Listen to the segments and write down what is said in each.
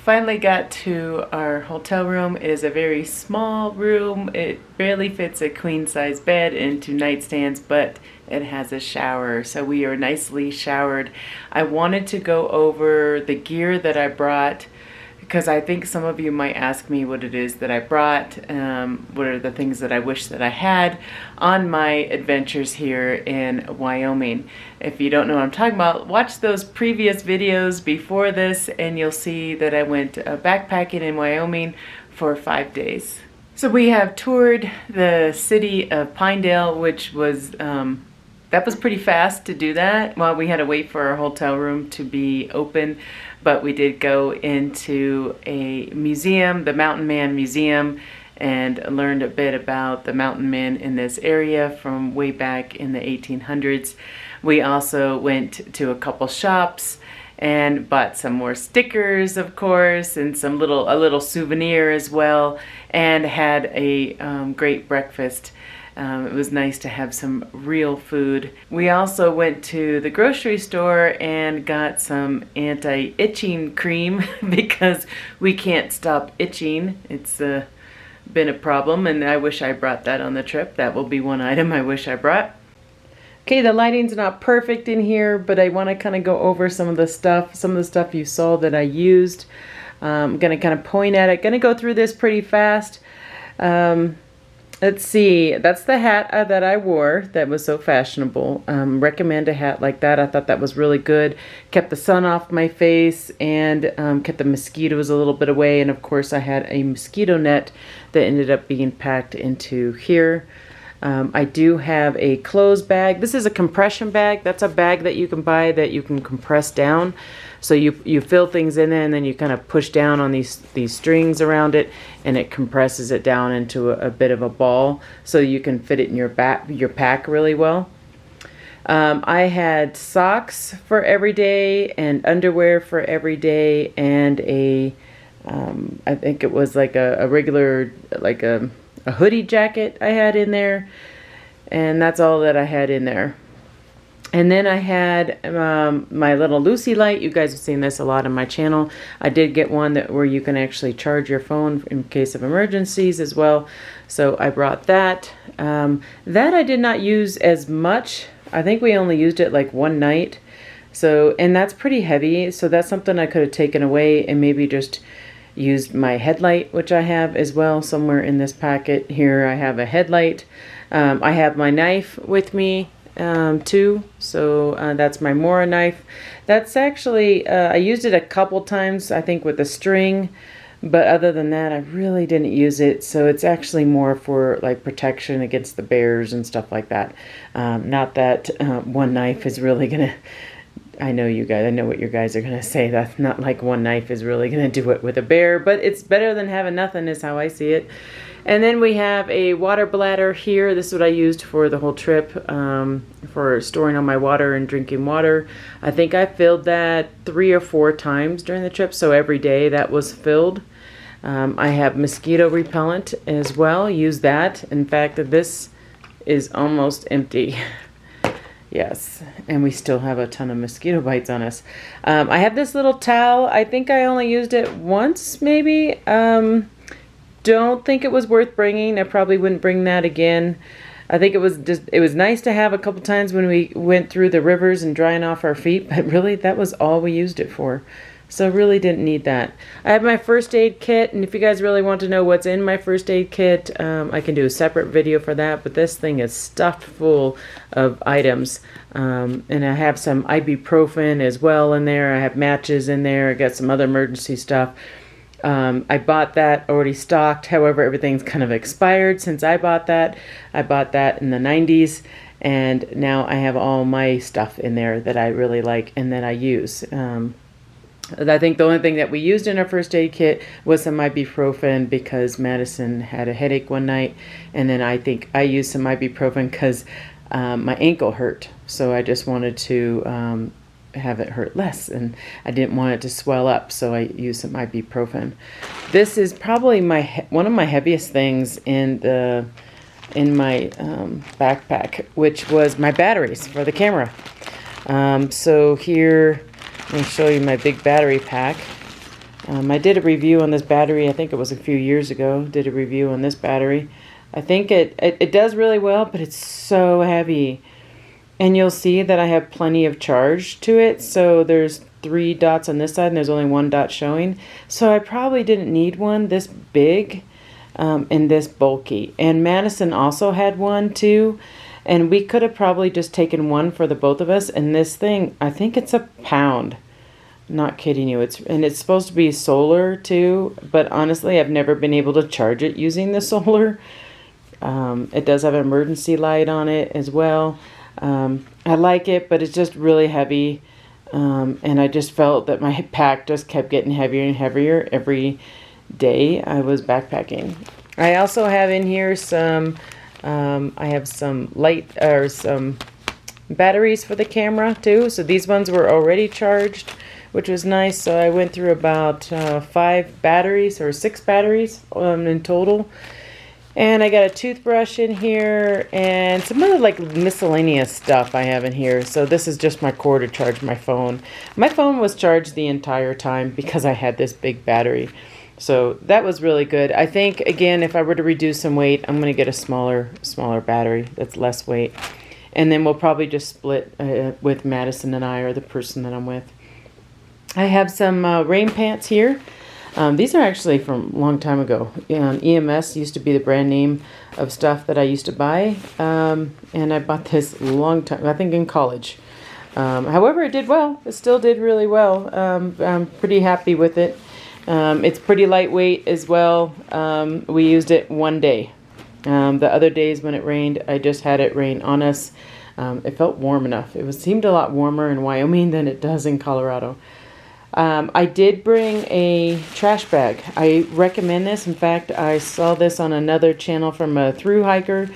finally got to our hotel room. It is a very small room. It barely fits a queen size bed and 2 nightstands, but it has a shower, so we are nicely showered. I wanted to go over the gear that I brought because I think some of you might ask me what it is that I brought, what are the things that I wish that I had on my adventures here in Wyoming. If you don't know what I'm talking about, watch those previous videos before this and you'll see that I went backpacking in Wyoming for 5 days. So we have toured the city of Pinedale, which was, that was pretty fast to do that. Well, we had to wait for our hotel room to be open, but we did go into a museum, the Mountain Man Museum, and learned a bit about the mountain men in this area from way back in the 1800s. We also went to a couple shops and bought some more stickers, of course, and a little souvenir as well, and had a great breakfast. It was nice to have some real food. We also went to the grocery store and got some anti-itching cream because we can't stop itching. It's been a problem, and I wish I brought that on the trip. That will be one item I wish I brought. Okay, the lighting's not perfect in here, but I want to kind of go over some of the stuff you saw that I used. I'm going to kind of point at it. Going to go through this pretty fast. Let's see, that's the hat that I wore that was so fashionable. Recommend a hat like that. I thought that was really good. Kept the sun off my face and kept the mosquitoes a little bit away. And of course I had a mosquito net that ended up being packed into here. I do have a clothes bag. This is a compression bag. That's a bag that you can buy that you can compress down. So you fill things in there and then you kind of push down on these strings around it and it compresses it down into a bit of a ball so you can fit it in your pack really well. I had socks for every day and underwear for every day and I think it was like a regular, like a hoodie jacket I had in there, and that's all that I had in there. And then I had my little Lucy light. You guys have seen this a lot on my channel. I did get one where you can actually charge your phone in case of emergencies as well. So I brought that. That I did not use as much. I think we only used it like one night. So, and that's pretty heavy. So that's something I could have taken away and maybe just used my headlight, which I have as well somewhere in this packet. Here I have a headlight. I have my knife with me too, so that's my Mora knife. That's actually I used it a couple times, I think, with a string, but other than that I really didn't use it. So it's actually more for like protection against the bears and stuff like that. Not that one knife is really gonna, I know you guys, I know what you guys are gonna say, that's not like one knife is really gonna do it with a bear, but it's better than having nothing is how I see it. And then we have a water bladder here. This is what I used for the whole trip, for storing all my water and drinking water. I think I filled that 3 or 4 times during the trip, so every day that was filled. I have mosquito repellent as well. Use that. In fact, this is almost empty. Yes, and we still have a ton of mosquito bites on us. I have this little towel. I think I only used it once, maybe. Don't think it was worth bringing. I probably wouldn't bring that again. I think it was nice to have a couple times when we went through the rivers and drying off our feet, but really that was all we used it for. So really didn't need that. I have my first aid kit, and if you guys really want to know what's in my first aid kit, I can do a separate video for that, but this thing is stuffed full of items. And I have some ibuprofen as well in there. I have matches in there. I got some other emergency stuff. I bought that already stocked. However, everything's kind of expired since I bought that. I bought that in the 90s, and now I have all my stuff in there that I really like and that I use. I think the only thing that we used in our first aid kit was some ibuprofen because Madison had a headache one night, and then I think I used some ibuprofen because my ankle hurt, so I just wanted to have it hurt less, and I didn't want it to swell up, so I used some ibuprofen. This is probably one of my heaviest things in my backpack, which was my batteries for the camera. So here, let me show you my big battery pack. I did a review on this battery. I think it was a few years ago. Did a review on this battery. I think it does really well, but it's so heavy. And you'll see that I have plenty of charge to it. So there's 3 dots on this side and there's only 1 dot showing. So I probably didn't need one this big and this bulky. And Madison also had one too. And we could have probably just taken one for the both of us. And this thing, I think it's a pound. Not kidding you. It's supposed to be solar too. But honestly, I've never been able to charge it using the solar. It does have an emergency light on it as well. I like it, but it's just really heavy. And I just felt that my pack just kept getting heavier and heavier every day I was backpacking. I also have in here some some batteries for the camera too. So these ones were already charged, which was nice. So I went through about 5 batteries or 6 batteries in total. And I got a toothbrush in here and some other like miscellaneous stuff I have in here. So this is just my cord to charge my phone. My phone was charged the entire time because I had this big battery. So that was really good. I think, again, if I were to reduce some weight, I'm going to get a smaller battery that's less weight. And then we'll probably just split with Madison and I, or the person that I'm with. I have some rain pants here. These are actually from a long time ago. EMS used to be the brand name of stuff that I used to buy. And I bought this a long time, I think in college. However, it did well. It still did really well. I'm pretty happy with it. It's pretty lightweight as well. We used it one day. The other days when it rained, I just had it rain on us. It felt warm enough. Seemed a lot warmer in Wyoming than it does in Colorado. I did bring a trash bag. I recommend this. In fact, I saw this on another channel from a thru hiker.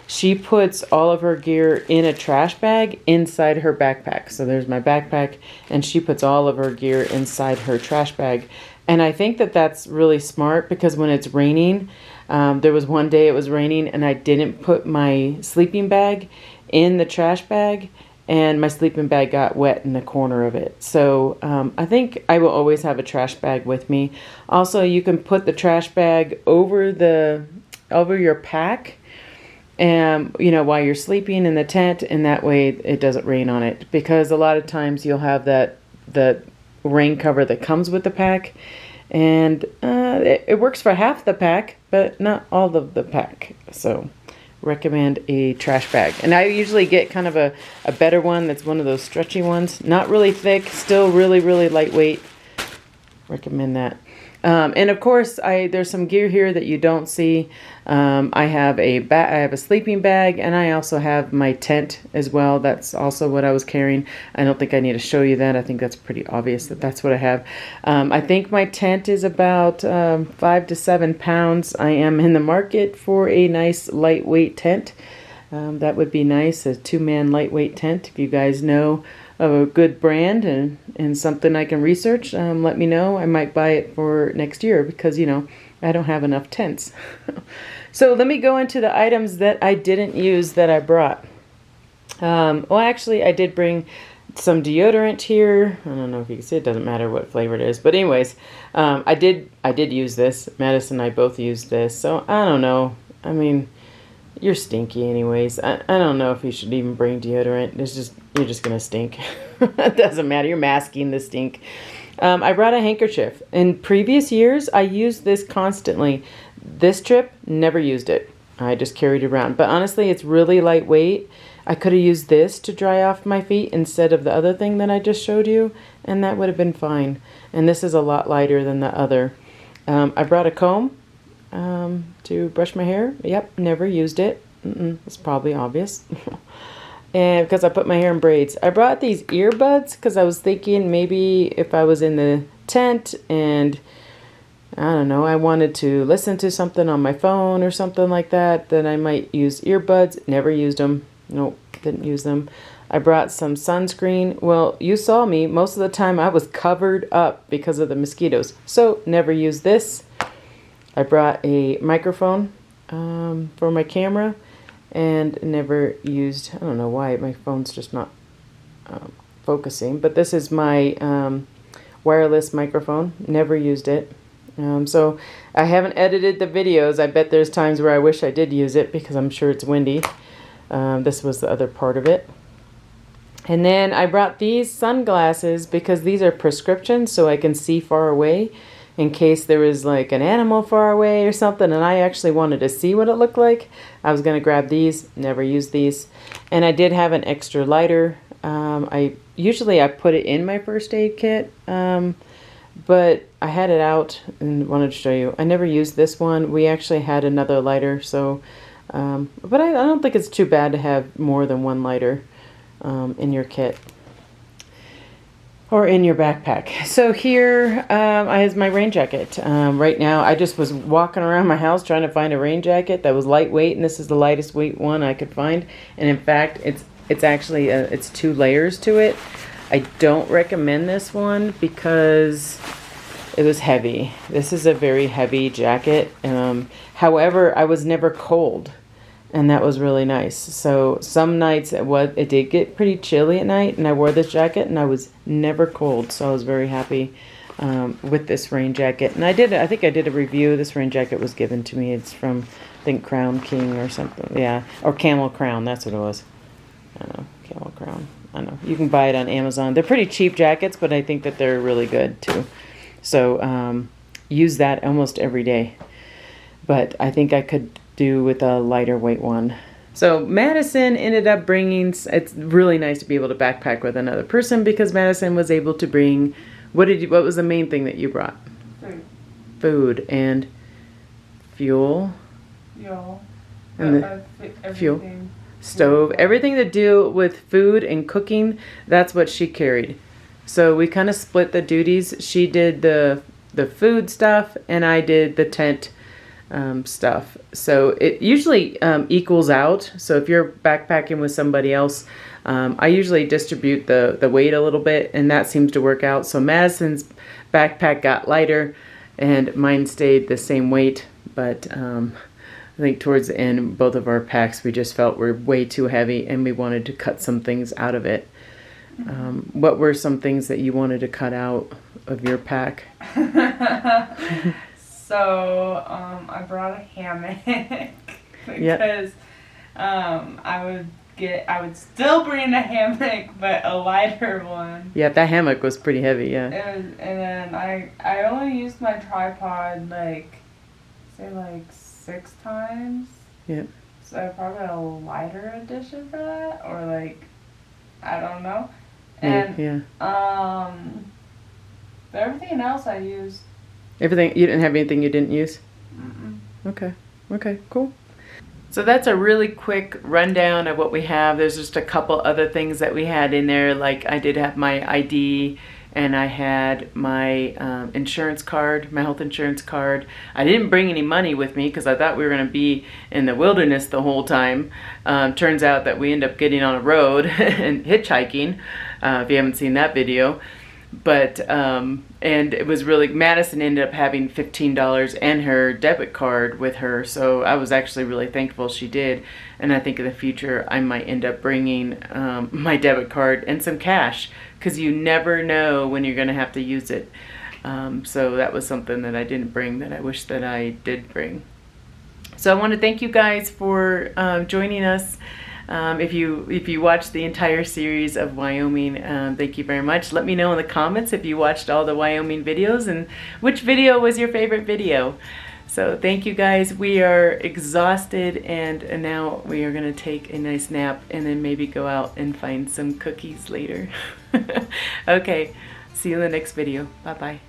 She puts all of her gear in a trash bag inside her backpack. So there's my backpack, and she puts all of her gear inside her trash bag. And I think that that's really smart because when it's raining, there was one day it was raining and I didn't put my sleeping bag in the trash bag. And my sleeping bag got wet in the corner of it. So I think I will always have a trash bag with me. Also, you can put the trash bag over your pack, and while you're sleeping in the tent, and that way it doesn't rain on it. Because a lot of times you'll have that rain cover that comes with the pack, and it works for half the pack, but not all of the pack. So recommend a trash bag. And I usually get kind of a better one that's one of those stretchy ones. Not really thick, still really, really lightweight. Recommend that. And of course, there's some gear here that you don't see. I have a sleeping bag, and I also have my tent as well. That's also what I was carrying. I don't think I need to show you that. I think that's pretty obvious that that's what I have. I think my tent is about 5 to 7 pounds. I am in the market for a nice lightweight tent. That would be nice, a 2-man lightweight tent. If you guys know of a good brand and something I can research, let me know. I might buy it for next year because, I don't have enough tents. So let me go into the items that I didn't use that I brought. Well, actually, I did bring some deodorant here. I don't know if you can see, it doesn't matter what flavor it is. But anyways, I did use this. Madison and I both used this. So I don't know. I mean, you're stinky anyways. I don't know if you should even bring deodorant. You're just going to stink. It doesn't matter. You're masking the stink. I brought a handkerchief. In previous years, I used this constantly. This trip, never used it. I just carried it around. But honestly, it's really lightweight. I could have used this to dry off my feet instead of the other thing that I just showed you, and that would have been fine. And this is a lot lighter than the other. I brought a comb to brush my hair. Yep, never used it. It's probably obvious. And because I put my hair in braids. I brought these earbuds because I was thinking maybe if I was in the tent and I don't know, I wanted to listen to something on my phone or something like that, then I might use earbuds. Never used them. Nope, didn't use them. I brought some sunscreen. Well, you saw me. Most of the time I was covered up because of the mosquitoes. So never used this. I brought a microphone for my camera. And never used, I don't know why, my phone's just not focusing. But this is my wireless microphone. Never used it. So I haven't edited the videos. I bet there's times where I wish I did use it because I'm sure it's windy. This was the other part of it. And then I brought these sunglasses because these are prescription, so I can see far away in case there was like an animal far away or something, and I actually wanted to see what it looked like. I was going to grab these, never used these. And I did have an extra lighter. Usually I put it in my first aid kit, but I had it out and wanted to show you. I never used this one. We actually had another lighter, so, but I don't think it's too bad to have more than one lighter in your kit. Or in your backpack. So here I have my rain jacket. Right now I just was walking around my house trying to find a rain jacket that was lightweight, and this is the lightest weight one I could find. And in fact, it's actually it's 2 layers to it. I don't recommend this one because it was heavy. This is a very heavy jacket. However, I was never cold. And that was really nice. So some nights it did get pretty chilly at night, and I wore this jacket and I was never cold. So I was very happy with this rain jacket. And I think I did a review. This rain jacket was given to me. It's from, I think, Crown King or something. Yeah, or Camel Crown. That's what it was. I don't know, Camel Crown. I don't know. You can buy it on Amazon. They're pretty cheap jackets, but I think that they're really good too. So use that almost every day. But I think I could do with a lighter weight one. So Madison ended up bringing, it's really nice to be able to backpack with another person because Madison was able to bring, what was the main thing that you brought? Food and fuel. And fuel, stove, everything to do with food and cooking. That's what she carried. So we kind of split the duties. She did the food stuff and I did the tent stuff. So it usually equals out. So if you're backpacking with somebody else, I usually distribute the weight a little bit, and that seems to work out. So Madison's backpack got lighter and mine stayed the same weight, but I think towards the end, both of our packs we just felt were way too heavy and we wanted to cut some things out of it. What were some things that you wanted to cut out of your pack? So, I brought a hammock because I would still bring a hammock, but a lighter one. Yeah, that hammock was pretty heavy, yeah. And then I only used my tripod like 6 times. Yeah. So probably a lighter edition for that, or like, I don't know. And but everything else I used. Everything, you didn't have anything you didn't use? Mm-mm. Okay, cool. So that's a really quick rundown of what we have. There's just a couple other things that we had in there, like I did have my ID and I had my insurance card, my health insurance card. I didn't bring any money with me because I thought we were going to be in the wilderness the whole time. Turns out that we end up getting on a road and hitchhiking, if you haven't seen that video. But and it was really, Madison ended up having $15 and her debit card with her, so I was actually really thankful she did. And I think in the future I might end up bringing my debit card and some cash, because you never know when you're going to have to use it. So that was something that I didn't bring that I wish that I did bring. So I want to thank you guys for joining us. If you watched the entire series of Wyoming, thank you very much. Let me know in the comments if you watched all the Wyoming videos and which video was your favorite video. So thank you guys. We are exhausted, and now we are going to take a nice nap and then maybe go out and find some cookies later. Okay, see you in the next video. Bye-bye.